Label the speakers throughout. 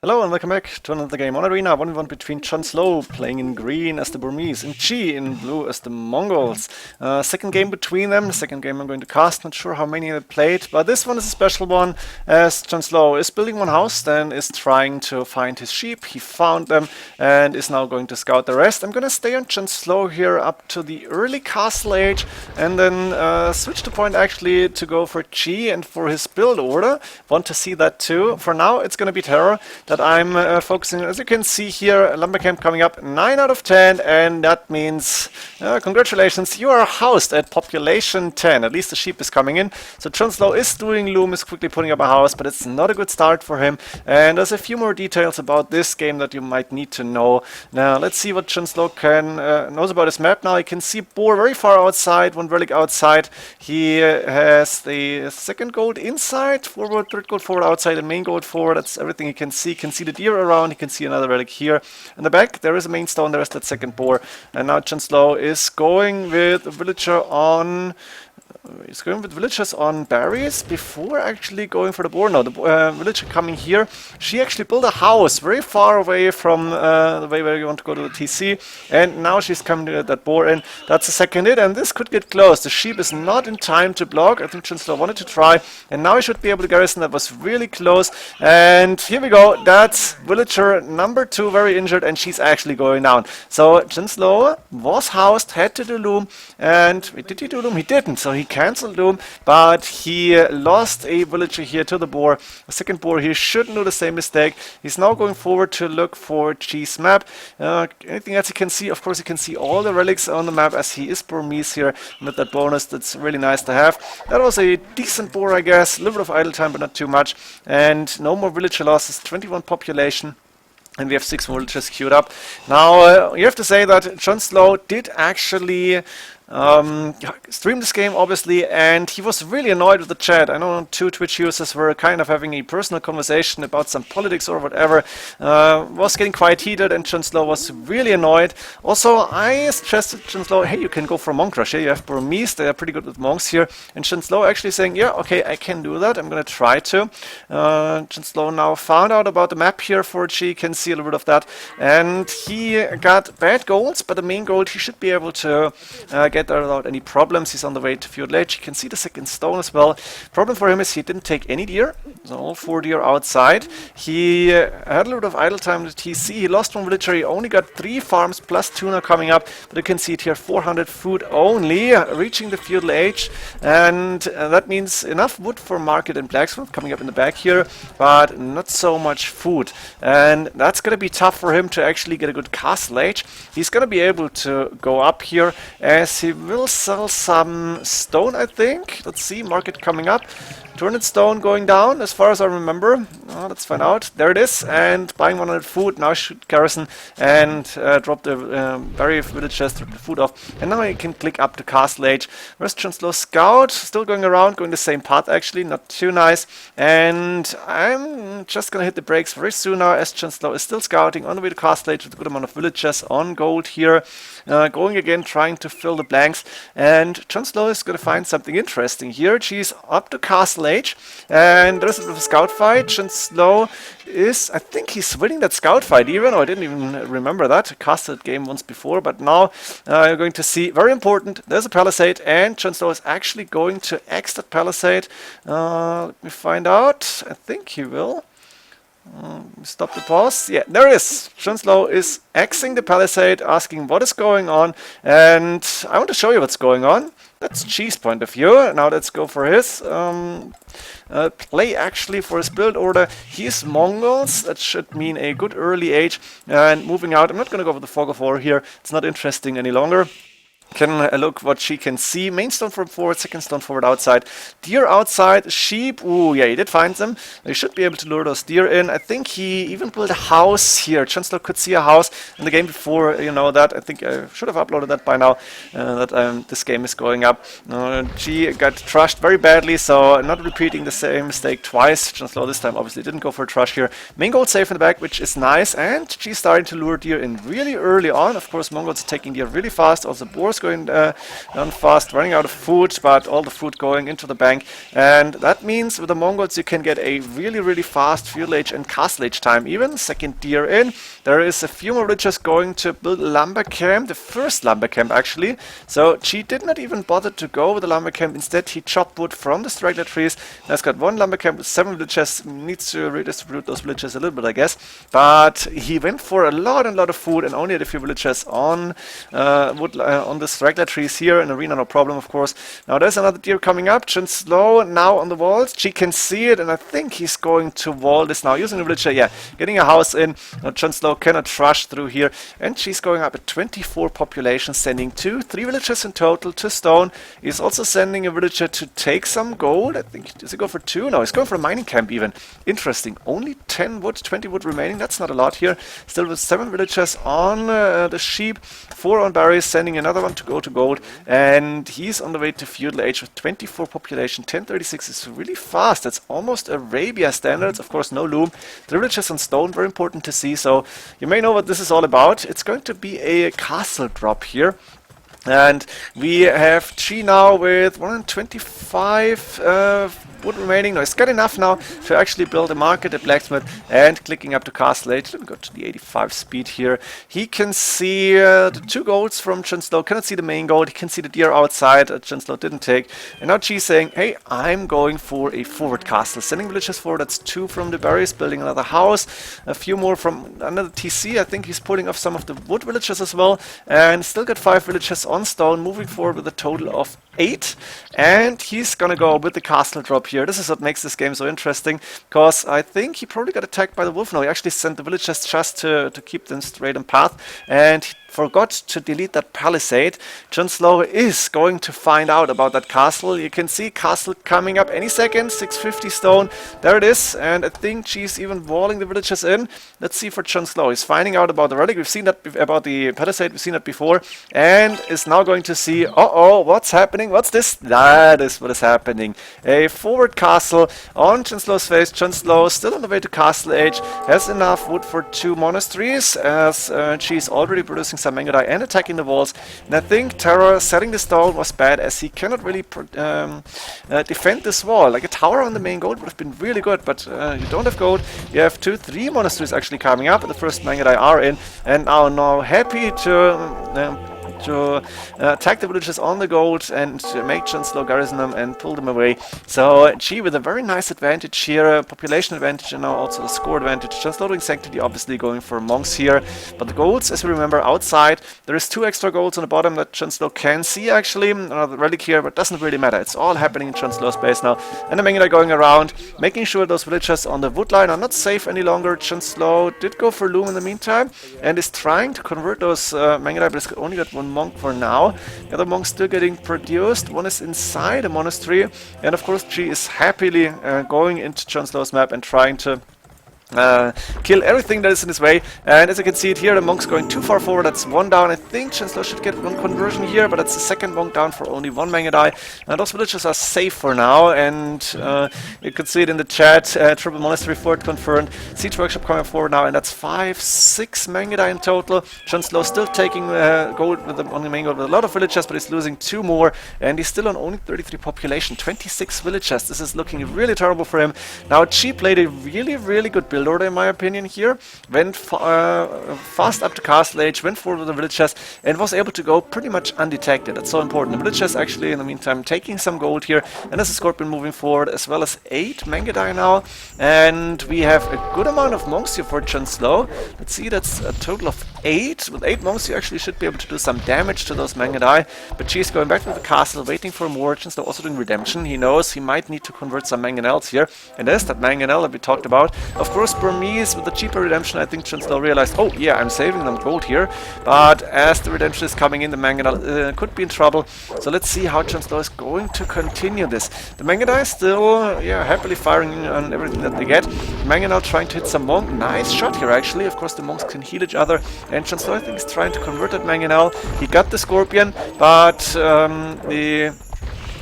Speaker 1: Hello and welcome back to another game on Arena. 1v1 between JonSlow playing in green as the Burmese and G in blue as the Mongols. Second game between them, the second game I'm going to cast. Not sure how many I played, but this one is a special one as JonSlow is building one house, then is trying to find his sheep. He found them and is now going to scout the rest. I'm going to stay on JonSlow here up to the early castle age and then switch to point actually to go for G and for his build order. Want to see that too. For now it's going to be Terror that I'm focusing on. As you can see here, lumber camp coming up 9 out of 10, and that means congratulations, you are housed at population 10. At least the sheep is coming in. So JonSlow is doing loom, is quickly putting up a house, but it's not a good start for him. And there's a few more details about this game that you might need to know. Now let's see what JonSlow knows about his map. Now you can see Boar very far outside, one relic outside. He has the second gold inside, forward, third gold forward outside, and main gold forward. That's everything he can see. You can see the deer around, you can see another relic here. In the back there is a main stone, there is that second boar. And now JonSlow is going with a villager on... He's going with villagers on berries before actually going for the boar. No, the villager coming here, she actually built a house very far away from the way where you want to go to the TC. And now she's coming to that boar, and that's the second hit, and this could get close. The sheep is not in time to block. I think JonSlow wanted to try, and now he should be able to garrison. That was really close. And here we go. That's villager number 2, very injured, and she's actually going down. So JonSlow was housed, had to do loom, and did he do loom? He didn't, so he cancelled loom, but he lost a villager here to the boar. The second boar here shouldn't do the same mistake. He's now going forward to look for G's map. Anything else you can see? Of course, you can see all the relics on the map as he is Burmese here with that bonus. That's really nice to have. That was a decent boar, I guess. A little bit of idle time, but not too much. And no more villager losses. 21 population. And we have 6 more villagers queued up. Now, you have to say that JonSlow did actually stream this game, obviously, and he was really annoyed with the chat. I know 2 Twitch users were kind of having a personal conversation about some politics or whatever. Was getting quite heated, and JonSlow was really annoyed. Also, I suggested JonSlow, hey, you can go for Monk Rush. Here you have Burmese, they are pretty good with monks here. And JonSlow actually saying, yeah, okay, I can do that. I'm going to try to. JonSlow now found out about the map here for G. You can see a little bit of that. And he got bad golds, but the main gold he should be able to get there without any problems. He's on the way to Feudal Age. You can see the second stone as well. Problem for him is he didn't take any deer. So all 4 deer outside. He had a little bit of idle time with TC. He lost one villager. He only got 3 farms plus tuna coming up. But you can see it here, 400 food only, reaching the Feudal Age. And that means enough wood for market and blacksmith coming up in the back here, but not so much food. And that's going to be tough for him to actually get a good castle age. He's going to be able to go up here as he will sell some stone, I think. Let's see, market coming up. Turned stone going down, as far as I remember. Let's find out. There it is. And buying 100 food. Now should garrison and drop the berry villagers, drop the food off. And now you can click up to castle age. Where's JonSlow Scout? Still going around, going the same path actually. Not too nice. And I'm just going to hit the brakes very soon now as JonSlow is still scouting on the way to castle age with a good amount of villagers on gold here. Going again, trying to fill the blanks. And JonSlow is going to find something interesting here. She's up to castle age, and there's a bit of a scout fight. JonSlow is, I think he's winning that scout fight even. I didn't even remember that. I casted that game once before, but now you're going to see, very important, there's a palisade, and JonSlow is actually going to X that palisade. Let me find out. I think he will. Stop the pause. Yeah, there it is. JonSlow is Xing the palisade, asking what is going on, and I want to show you what's going on. That's G's point of view. Now let's go for his play actually for his build order. He's Mongols. That should mean a good early age. And moving out, I'm not going to go for the fog of war here. It's not interesting any longer. Can look what she can see. Main stone from forward, second stone forward outside. Deer outside, sheep. Ooh, yeah, he did find them. He should be able to lure those deer in. I think he even built a house here. JonSlow could see a house in the game before, you know that. I think I should have uploaded that by now, that this game is going up. G got trashed very badly, so not repeating the same mistake twice. JonSlow this time obviously didn't go for a trash here. Main gold safe in the back, which is nice. And G starting to lure deer in really early on. Of course, Mongols taking deer really fast. Also, boars going down fast, running out of food, but all the food going into the bank. And that means with the Mongols you can get a really fast feudal age and castle age time even. Second deer in. There is a few more villagers going to build a lumber camp, the first lumber camp actually. So Chi did not even bother to go with the lumber camp. Instead he chopped wood from the straggler trees. Now it's got one lumber camp with 7 villagers. Needs to redistribute those villagers a little bit, I guess. But he went for a lot of food and only had a few villagers on on the straggler trees here in arena, no problem of course. Now there's another deer coming up. JonSlow now on the walls. Chi can see it and I think he's going to wall this now using a villager. Yeah, getting a house in. Now JonSlow cannot rush through here and she's going up at 24 population, sending 3 villagers in total to stone. He's also sending a villager to take some gold. I think, does he go for 2? No, he's going for a mining camp even. Interesting. Only 10 wood, 20 wood remaining. That's not a lot here. Still with 7 villagers on the sheep, 4 on berries, sending another one to go to gold. And he's on the way to feudal age with 24 population. 1036 is really fast. That's almost Arabia standards. Of course, no loom. 3 villagers on stone, very important to see. So you may know what this is all about. It's going to be a castle drop here. And we have Chi now with 125 wood remaining. No, it's got enough now to actually build a market, a blacksmith, and clicking up to castle age. Let me go to the 85 speed here. He can see the 2 golds from JonSlow. Cannot see the main gold. He can see the deer outside. JonSlow didn't take. And now Chi's saying, hey, I'm going for a forward castle. Sending villagers forward. That's 2 from the berries, building another house. A few more from another TC. I think he's pulling off some of the wood villagers as well. And still got 5 villagers on stone, moving forward with a total of 8. And he's gonna go with the castle drop here. This is what makes this game so interesting, because I think he probably got attacked by the wolf. No, he actually sent the villagers just to keep them straight on path, and he forgot to delete that palisade. JonSlow is going to find out about that castle. You can see castle coming up any second, 650 stone. There it is, and I think she's even walling the villagers in. Let's see for JonSlow. He's finding out about the relic. We've seen that about the palisade. We've seen that before, and is now going to see, uh-oh, what's happening? What's this? That is what is happening. A forward castle on JonSlow's face. JonSlow still on the way to castle age, has enough wood for 2 monasteries, as she's already producing some Mangadai and attacking the walls. And I think Terror setting the stone was bad, as he cannot really defend this wall. Like a tower on the main gold would have been really good, but you don't have gold. You have 2, 3 monasteries actually coming up, and the first Mangadai are in, and now happy to attack the villagers on the gold and make JonSlow garrison them and pull them away. So Chi with a very nice advantage here, population advantage and now also a score advantage. JonSlow doing Sanctity, obviously going for monks here. But the golds, as we remember, outside. There is 2 extra golds on the bottom that JonSlow can see actually. Another relic here, but doesn't really matter. It's all happening in JonSlow's base now. And the Mangadai going around, making sure those villagers on the wood line are not safe any longer. JonSlow did go for loom in the meantime and is trying to convert those Mangadai, but it's only got 1 monk for now. The other monks still getting produced. One is inside a monastery, and of course Chi is happily going into JonSlow's map and trying to kill everything that is in his way. And as you can see it here, the monk's going too far forward. That's 1 down. I think JonSlow should get 1 conversion here, but that's the 2nd monk down for only 1 Mangadai. And those villagers are safe for now, and you could see it in the chat. Triple monastery fort confirmed. Siege workshop coming forward now, and that's 5, 6 Mangadai in total. JonSlow still taking gold with on the main gold with a lot of villagers, but he's losing 2 more, and he's still on only 33 population, 26 villagers. This is looking really terrible for him. Now Chi played a really good build order in my opinion here. Went fast up to castle age, went forward with the villagers, and was able to go pretty much undetected. That's so important. The villagers actually in the meantime taking some gold here, and there's a scorpion moving forward, as well as 8 Mangadai now. And we have a good amount of monks here for JonSlow. Let's see, that's a total of 8. With 8 monks you actually should be able to do some damage to those Mangadai. But she's going back to the castle, waiting for more. JonSlow also doing redemption. He knows he might need to convert some Mangonels here, and there's that Mangonel that we talked about. Of course, Burmese with the cheaper redemption, I think JonSlow realized, oh yeah, I'm saving them gold here. But as the redemption is coming in, the Mangonel could be in trouble. So let's see how JonSlow is going to continue this. The Mangadai still, happily firing on everything that they get. Mangonel trying to hit some monk. Nice shot here actually. Of course, the monks can heal each other. And JonSlow, I think, is trying to convert that Mangonel. He got the scorpion, but the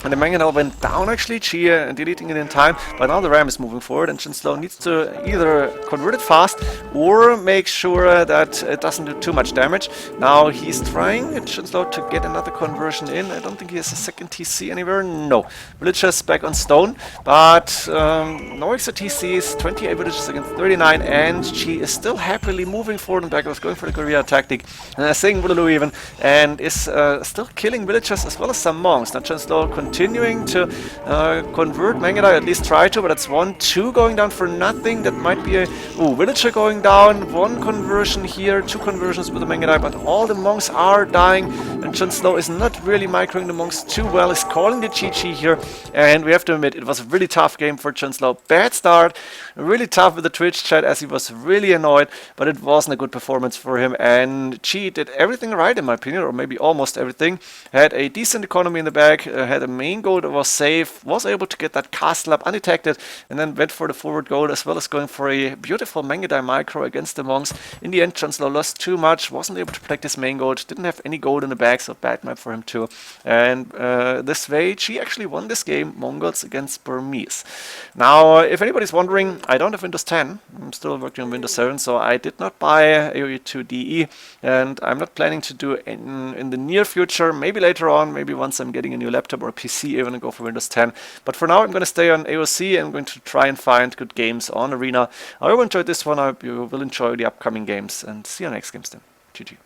Speaker 1: And the Mangonel went down actually, Chi deleting it in time, but now the Ram is moving forward and JonSlow needs to either convert it fast or make sure that it doesn't do too much damage. Now he's trying, JonSlow, to get another conversion in. I don't think he has a second TC anywhere, no. Villagers back on stone, but no extra TCs, 28 villages against 39, and Chi is still happily moving forward and backwards, going for the guerrilla tactic, saying Bululu even, and is still killing villagers as well as some monks. Now JonSlow continuing to convert Mangudai, at least try to, but that's 1-2 going down for nothing. That might be a villager going down, 1 conversion here, 2 conversions with the Mangudai, but all the monks are dying, and JonSlow is not really microing the monks too well. He's calling the GG here, and we have to admit it was a really tough game for JonSlow. Bad start, really tough with the Twitch chat as he was really annoyed, but it wasn't a good performance for him, and Chi did everything right in my opinion, or maybe almost everything. Had a decent economy in the back, had a main goal that was safe, was able to get that castle up undetected, and then went for the forward goal as well as going for a beautiful Mangudai micro against the monks. In the end, JonSlow lost too much, wasn't able to protect his main goal, didn't have any gold in the bag, so bad map for him too. And this way, Chi actually won this game, Mongols against Burmese. Now, if anybody's wondering, I don't have Windows 10, I'm still working on Windows 7, so I did not buy AOE 2 DE, and I'm not planning to do it in the near future, maybe later on, maybe once I'm getting a new laptop or a PC even, and go for Windows 10. But for now, I'm going to stay on AOC and I'm going to try and find good games on Arena. I hope you enjoyed this one. I hope you will enjoy the upcoming games, and see you next games then. GG.